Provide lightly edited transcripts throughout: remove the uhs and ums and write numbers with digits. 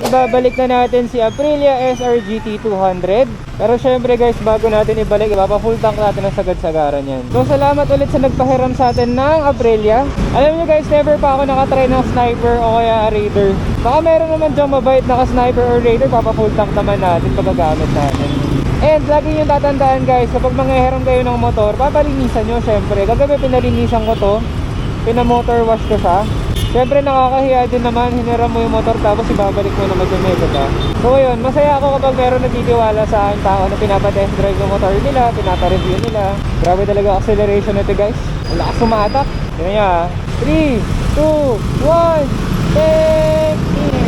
Ibabalik na natin si Aprilia SRGT 200. Pero syempre guys, bago natin ibalik, ipapa-full tank natin ang sagad-sagaran yan. So salamat ulit sa nagpahiram sa atin ng Aprilia. Alam nyo guys, never pa ako nakatry ng sniper o kaya raider. Baka meron naman dyan mabait na ka-sniper or raider, papa-full tank naman natin pagkagamit natin. And lagi nyo tatandaan guys, kapag manghihiram kayo ng motor, papalinisan nyo syempre. Kagabi pinalinisan ko to, pinamotor wash ko siya. Siyempre nakakahiya din naman, hiniram mo yung motor tapos ibabalik mo naman yung mega ba. So ayun, masaya ako kapag meron nagtitiwala sa aking tao na pinapa-test drive yung motor nila, pinapa-review nila. Grabe talaga acceleration nito guys. Ang lakas sumatak. Tignan nyo ha. 3, 2, 1, take it!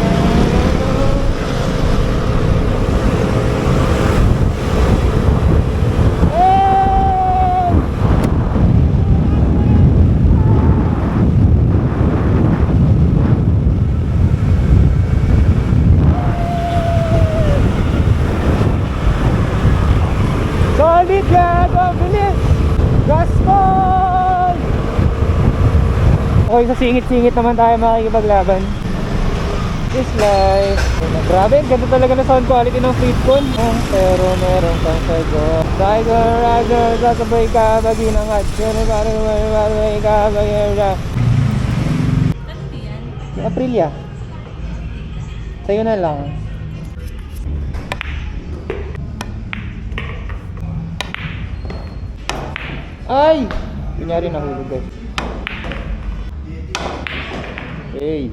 Solid yan! Ang bilis! Gaspol! Okay, sa singit-singit naman tayo makikipaglaban. This life. Grabe, ganda talaga na sound quality ng Fleetcon. Pero meron kang sago. Tiger Rider, sasabay ka, baginangat. Sasabay ka, baginangat. Ano yan? Si Aprilia. Sa'yo na lang. Ay! Kunyari nahulog guys. Hey!